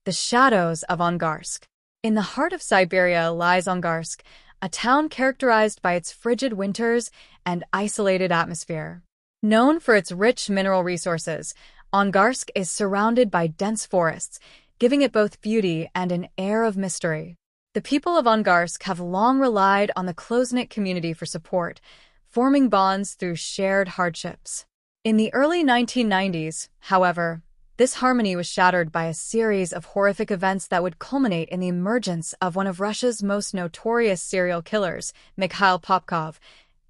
The shadows of Angarsk. In the heart of Siberia lies Angarsk, a town characterized by its frigid winters and isolated atmosphere. Known for its rich mineral resources, Angarsk is surrounded by dense forests, giving it both beauty and an air of mystery. The people of Angarsk have long relied on the close-knit community for support, forming bonds through shared hardships. In the early 1990s, however, this harmony was shattered by a series of horrific events that would culminate in the emergence of one of Russia's most notorious serial killers, Mikhail Popkov,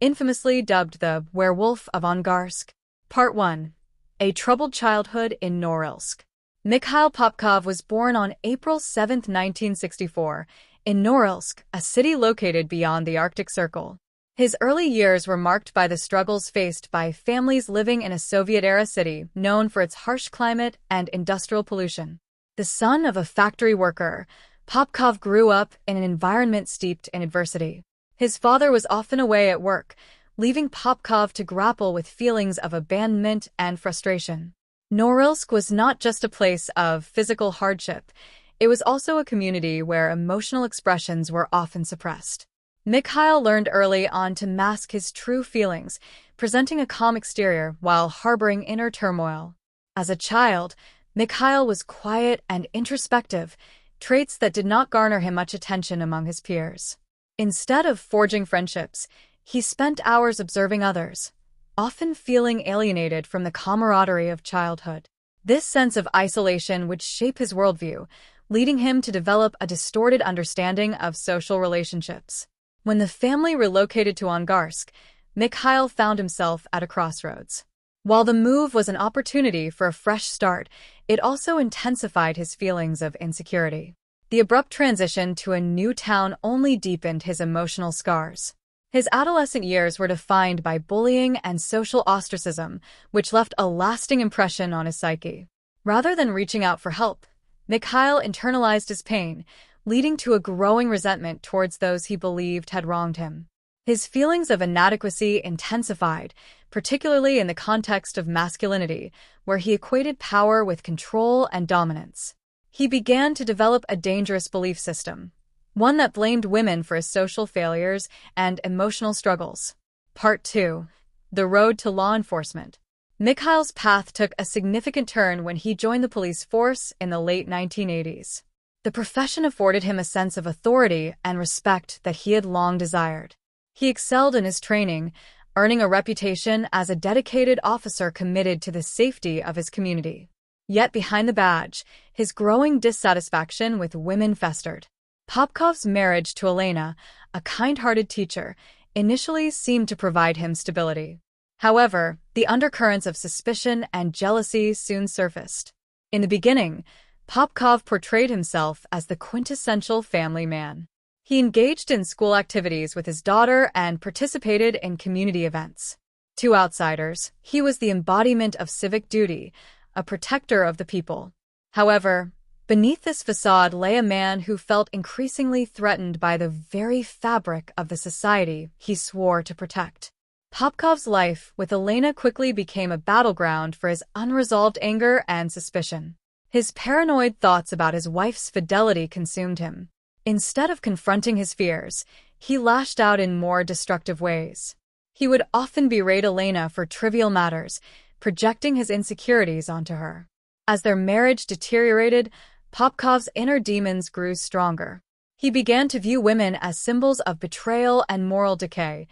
infamously dubbed the Werewolf of Angarsk. Part 1. A Troubled Childhood in Norilsk. Mikhail Popkov was born on April 7, 1964, in Norilsk, a city located beyond the Arctic Circle. His early years were marked by the struggles faced by families living in a Soviet-era city known for its harsh climate and industrial pollution. The son of a factory worker, Popkov grew up in an environment steeped in adversity. His father was often away at work, leaving Popkov to grapple with feelings of abandonment and frustration. Norilsk was not just a place of physical hardship, it was also a community where emotional expressions were often suppressed. Mikhail learned early on to mask his true feelings, presenting a calm exterior while harboring inner turmoil. As a child, Mikhail was quiet and introspective, traits that did not garner him much attention among his peers. Instead of forging friendships, he spent hours observing others, often feeling alienated from the camaraderie of childhood. This sense of isolation would shape his worldview, leading him to develop a distorted understanding of social relationships. When the family relocated to Angarsk, Mikhail found himself at a crossroads. While the move was an opportunity for a fresh start, it also intensified his feelings of insecurity. The abrupt transition to a new town only deepened his emotional scars. His adolescent years were defined by bullying and social ostracism, which left a lasting impression on his psyche. Rather than reaching out for help, Mikhail internalized his pain, leading to a growing resentment towards those he believed had wronged him. His feelings of inadequacy intensified, particularly in the context of masculinity, where he equated power with control and dominance. He began to develop a dangerous belief system, one that blamed women for his social failures and emotional struggles. Part 2. The Road to Law Enforcement. Mikhail's path took a significant turn when he joined the police force in the late 1980s. The profession afforded him a sense of authority and respect that he had long desired. He excelled in his training, earning a reputation as a dedicated officer committed to the safety of his community. Yet behind the badge, his growing dissatisfaction with women festered. Popkov's marriage to Elena, a kind-hearted teacher, initially seemed to provide him stability. However, the undercurrents of suspicion and jealousy soon surfaced. In the beginning, Popkov portrayed himself as the quintessential family man. He engaged in school activities with his daughter and participated in community events. To outsiders, he was the embodiment of civic duty, a protector of the people. However, beneath this facade lay a man who felt increasingly threatened by the very fabric of the society he swore to protect. Popkov's life with Elena quickly became a battleground for his unresolved anger and suspicion. His paranoid thoughts about his wife's fidelity consumed him. Instead of confronting his fears, he lashed out in more destructive ways. He would often berate Elena for trivial matters, projecting his insecurities onto her. As their marriage deteriorated, Popkov's inner demons grew stronger. He began to view women as symbols of betrayal and moral decay,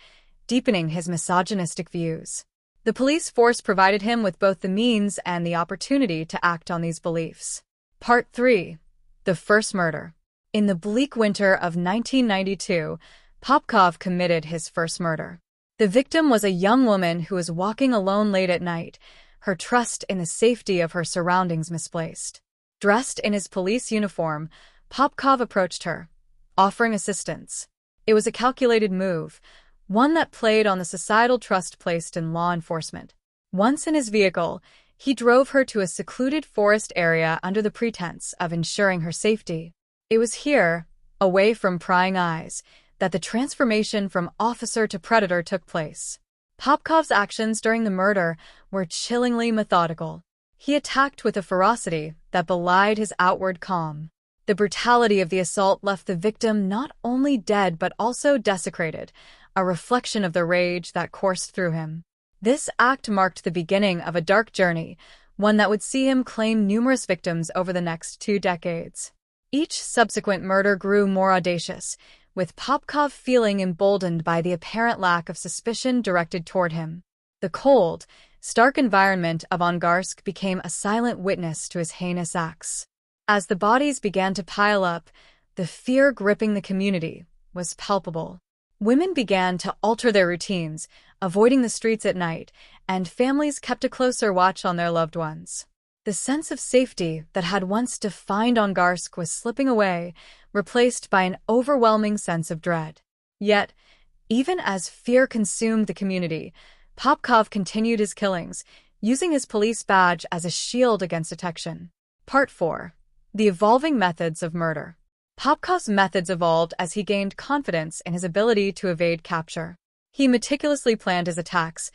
deepening his misogynistic views. The police force provided him with both the means and the opportunity to act on these beliefs. Part 3. The First Murder. In the bleak winter of 1992, Popkov committed his first murder. The victim was a young woman who was walking alone late at night, her trust in the safety of her surroundings misplaced. Dressed in his police uniform, Popkov approached her, offering assistance. It was a calculated move, one that played on the societal trust placed in law enforcement. Once in his vehicle, he drove her to a secluded forest area under the pretense of ensuring her safety. It was here, away from prying eyes, that the transformation from officer to predator took place. Popkov's actions during the murder were chillingly methodical. He attacked with a ferocity that belied his outward calm. The brutality of the assault left the victim not only dead but also desecrated, a reflection of the rage that coursed through him. This act marked the beginning of a dark journey, one that would see him claim numerous victims over the next 2 decades. Each subsequent murder grew more audacious, with Popkov feeling emboldened by the apparent lack of suspicion directed toward him. The cold, stark environment of Angarsk became a silent witness to his heinous acts. As the bodies began to pile up, the fear gripping the community was palpable. Women began to alter their routines, avoiding the streets at night, and families kept a closer watch on their loved ones. The sense of safety that had once defined Angarsk was slipping away, replaced by an overwhelming sense of dread. Yet, even as fear consumed the community, Popkov continued his killings, using his police badge as a shield against detection. Part 4. The evolving methods of murder. Popkov's methods evolved as he gained confidence in his ability to evade capture. He meticulously planned his attacks,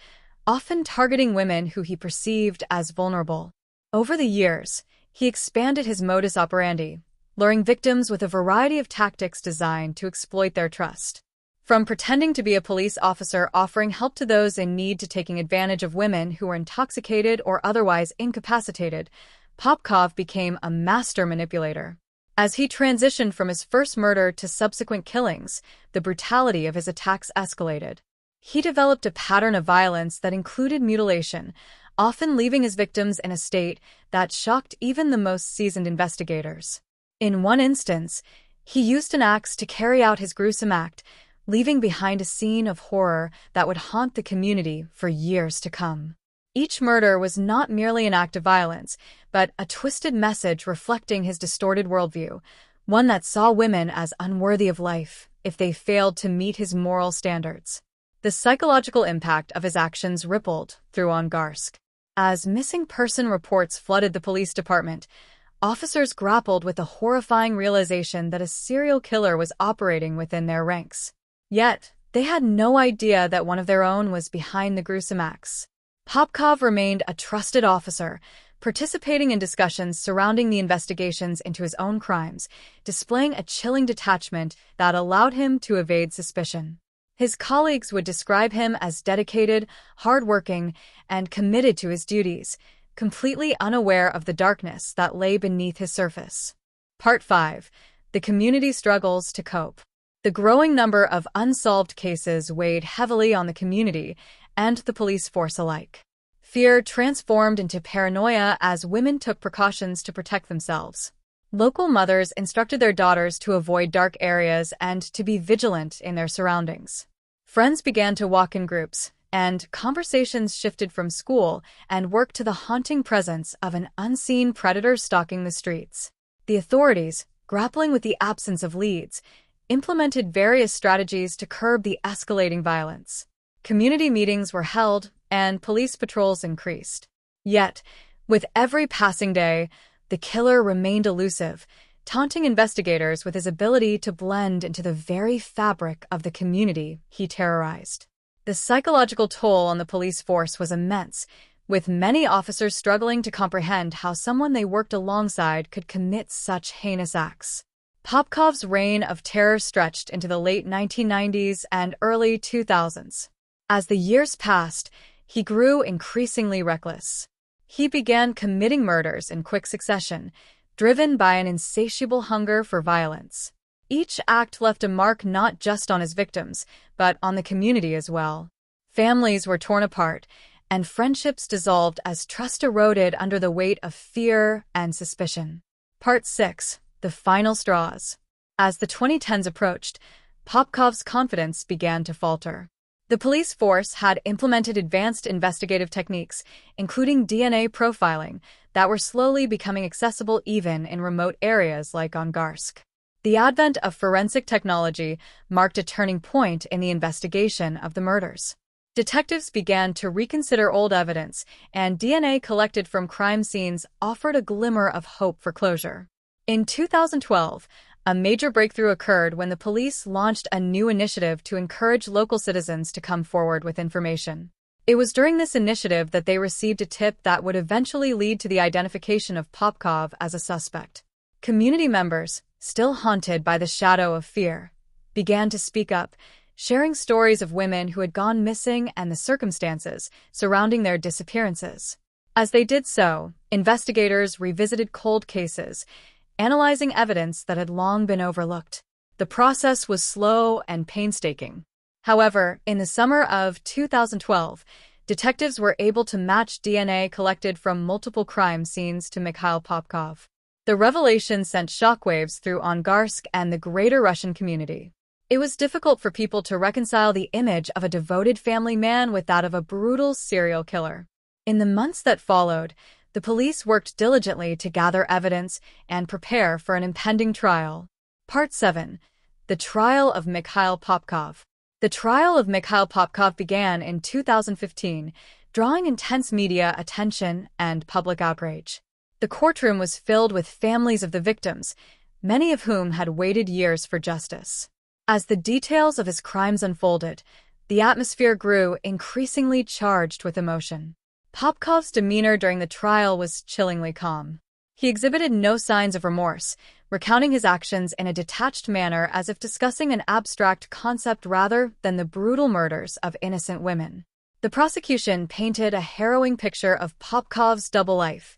often targeting women who he perceived as vulnerable. Over the years, he expanded his modus operandi, luring victims with a variety of tactics designed to exploit their trust. From pretending to be a police officer offering help to those in need to taking advantage of women who were intoxicated or otherwise incapacitated, Popkov became a master manipulator. As he transitioned from his first murder to subsequent killings, the brutality of his attacks escalated. He developed a pattern of violence that included mutilation, often leaving his victims in a state that shocked even the most seasoned investigators. In one instance, he used an axe to carry out his gruesome act, leaving behind a scene of horror that would haunt the community for years to come. Each murder was not merely an act of violence, but a twisted message reflecting his distorted worldview, one that saw women as unworthy of life if they failed to meet his moral standards. The psychological impact of his actions rippled through Angarsk. As missing person reports flooded the police department, officers grappled with the horrifying realization that a serial killer was operating within their ranks. Yet, they had no idea that one of their own was behind the gruesome acts. Popkov remained a trusted officer, participating in discussions surrounding the investigations into his own crimes, displaying a chilling detachment that allowed him to evade suspicion. His colleagues would describe him as dedicated, hardworking, and committed to his duties, completely unaware of the darkness that lay beneath his surface. Part 5. The community struggles to cope. The growing number of unsolved cases weighed heavily on the community and the police force alike. Fear transformed into paranoia as women took precautions to protect themselves. Local mothers instructed their daughters to avoid dark areas and to be vigilant in their surroundings. Friends began to walk in groups, and conversations shifted from school and work to the haunting presence of an unseen predator stalking the streets. The authorities, grappling with the absence of leads, implemented various strategies to curb the escalating violence. Community meetings were held, and police patrols increased. Yet, with every passing day, the killer remained elusive, taunting investigators with his ability to blend into the very fabric of the community he terrorized. The psychological toll on the police force was immense, with many officers struggling to comprehend how someone they worked alongside could commit such heinous acts. Popkov's reign of terror stretched into the late 1990s and early 2000s. As the years passed, he grew increasingly reckless. He began committing murders in quick succession, driven by an insatiable hunger for violence. Each act left a mark not just on his victims, but on the community as well. Families were torn apart, and friendships dissolved as trust eroded under the weight of fear and suspicion. Part 6. The final straws. As the 2010s approached, Popkov's confidence began to falter. The police force had implemented advanced investigative techniques, including DNA profiling, that were slowly becoming accessible even in remote areas like Angarsk. The advent of forensic technology marked a turning point in the investigation of the murders. Detectives began to reconsider old evidence, and DNA collected from crime scenes offered a glimmer of hope for closure. In 2012, a major breakthrough occurred when the police launched a new initiative to encourage local citizens to come forward with information. It was during this initiative that they received a tip that would eventually lead to the identification of Popkov as a suspect. Community members, still haunted by the shadow of fear, began to speak up, sharing stories of women who had gone missing and the circumstances surrounding their disappearances. As they did so, investigators revisited cold cases, analyzing evidence that had long been overlooked. The process was slow and painstaking. However, in the summer of 2012, detectives were able to match DNA collected from multiple crime scenes to Mikhail Popkov. The revelation sent shockwaves through Angarsk and the greater Russian community. It was difficult for people to reconcile the image of a devoted family man with that of a brutal serial killer. In the months that followed, the police worked diligently to gather evidence and prepare for an impending trial. Part 7. The Trial of Mikhail Popkov. The trial of Mikhail Popkov began in 2015, drawing intense media attention and public outrage. The courtroom was filled with families of the victims, many of whom had waited years for justice. As the details of his crimes unfolded, the atmosphere grew increasingly charged with emotion. Popkov's demeanor during the trial was chillingly calm. He exhibited no signs of remorse, recounting his actions in a detached manner as if discussing an abstract concept rather than the brutal murders of innocent women. The prosecution painted a harrowing picture of Popkov's double life,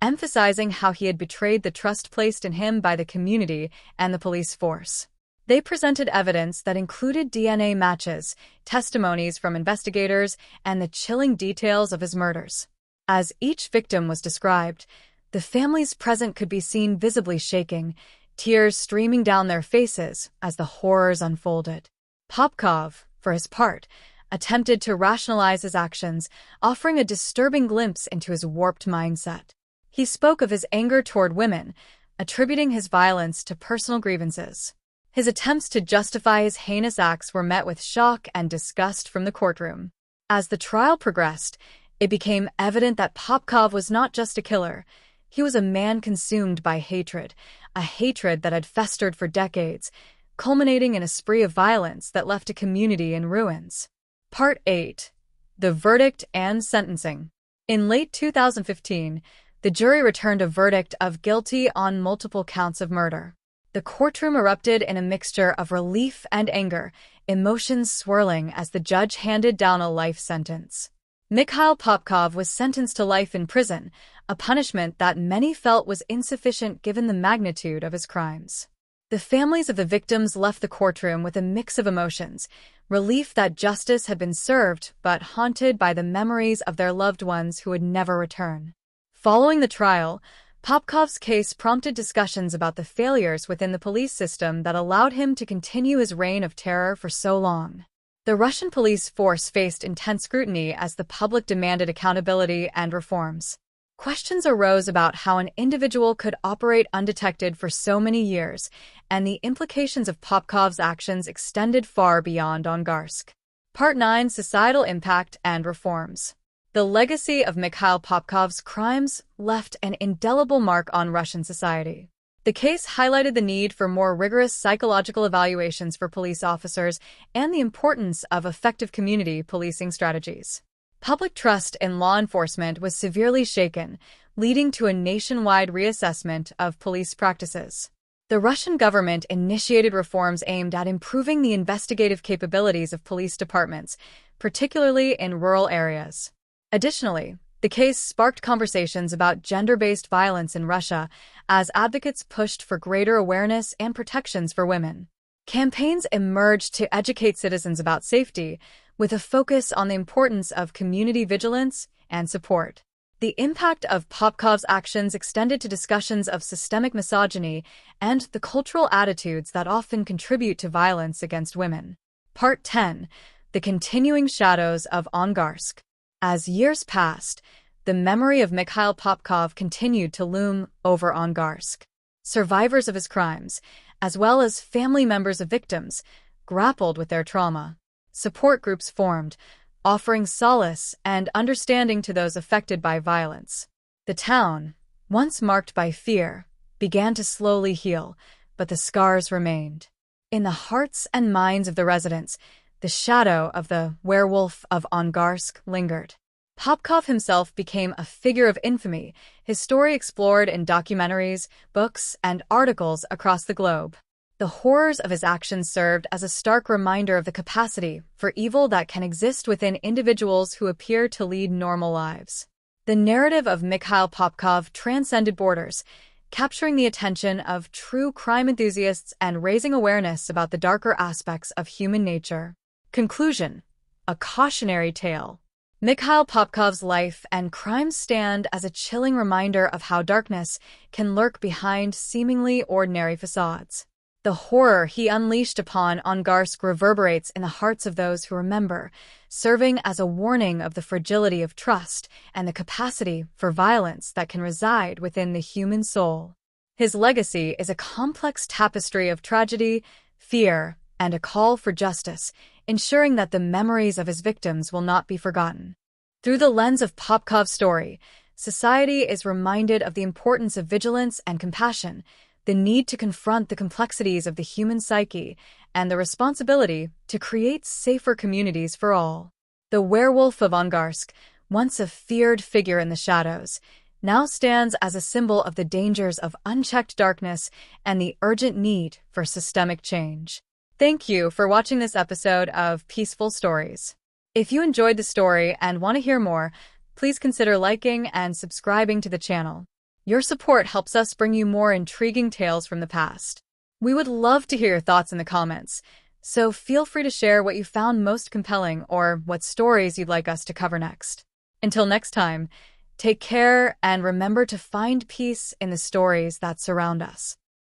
emphasizing how he had betrayed the trust placed in him by the community and the police force. They presented evidence that included DNA matches, testimonies from investigators, and the chilling details of his murders. As each victim was described, the families present could be seen visibly shaking, tears streaming down their faces as the horrors unfolded. Popkov, for his part, attempted to rationalize his actions, offering a disturbing glimpse into his warped mindset. He spoke of his anger toward women, attributing his violence to personal grievances. His attempts to justify his heinous acts were met with shock and disgust from the courtroom. As the trial progressed, it became evident that Popkov was not just a killer. He was a man consumed by hatred, a hatred that had festered for decades, culminating in a spree of violence that left a community in ruins. Part 8. The Verdict and Sentencing. In late 2015, the jury returned a verdict of guilty on multiple counts of murder. The courtroom erupted in a mixture of relief and anger, emotions swirling as the judge handed down a life sentence. Mikhail Popkov was sentenced to life in prison, a punishment that many felt was insufficient given the magnitude of his crimes. The families of the victims left the courtroom with a mix of emotions, relief that justice had been served, but haunted by the memories of their loved ones who would never return. Following the trial, Popkov's case prompted discussions about the failures within the police system that allowed him to continue his reign of terror for so long. The Russian police force faced intense scrutiny as the public demanded accountability and reforms. Questions arose about how an individual could operate undetected for so many years, and the implications of Popkov's actions extended far beyond Angarsk. Part 9. Societal Impact and Reforms. The legacy of Mikhail Popkov's crimes left an indelible mark on Russian society. The case highlighted the need for more rigorous psychological evaluations for police officers and the importance of effective community policing strategies. Public trust in law enforcement was severely shaken, leading to a nationwide reassessment of police practices. The Russian government initiated reforms aimed at improving the investigative capabilities of police departments, particularly in rural areas. Additionally, the case sparked conversations about gender-based violence in Russia as advocates pushed for greater awareness and protections for women. Campaigns emerged to educate citizens about safety, with a focus on the importance of community vigilance and support. The impact of Popkov's actions extended to discussions of systemic misogyny and the cultural attitudes that often contribute to violence against women. Part 10. The Continuing Shadows of Angarsk. As years passed, the memory of Mikhail Popkov continued to loom over Angarsk. Survivors of his crimes, as well as family members of victims, grappled with their trauma. Support groups formed, offering solace and understanding to those affected by violence. The town, once marked by fear, began to slowly heal, but the scars remained. In the hearts and minds of the residents, the shadow of the Werewolf of Angarsk lingered. Popkov himself became a figure of infamy, his story explored in documentaries, books, and articles across the globe. The horrors of his actions served as a stark reminder of the capacity for evil that can exist within individuals who appear to lead normal lives. The narrative of Mikhail Popkov transcended borders, capturing the attention of true crime enthusiasts and raising awareness about the darker aspects of human nature. Conclusion: a cautionary tale. Mikhail Popkov's life and crimes stand as a chilling reminder of how darkness can lurk behind seemingly ordinary facades. The horror he unleashed upon Angarsk reverberates in the hearts of those who remember, serving as a warning of the fragility of trust and the capacity for violence that can reside within the human soul. His legacy is a complex tapestry of tragedy, fear, and a call for justice, ensuring that the memories of his victims will not be forgotten. Through the lens of Popkov's story, society is reminded of the importance of vigilance and compassion, the need to confront the complexities of the human psyche, and the responsibility to create safer communities for all. The Werewolf of Angarsk, once a feared figure in the shadows, now stands as a symbol of the dangers of unchecked darkness and the urgent need for systemic change. Thank you for watching this episode of Peaceful Stories. If you enjoyed the story and want to hear more, please consider liking and subscribing to the channel. Your support helps us bring you more intriguing tales from the past. We would love to hear your thoughts in the comments, so feel free to share what you found most compelling or what stories you'd like us to cover next. Until next time, take care and remember to find peace in the stories that surround us.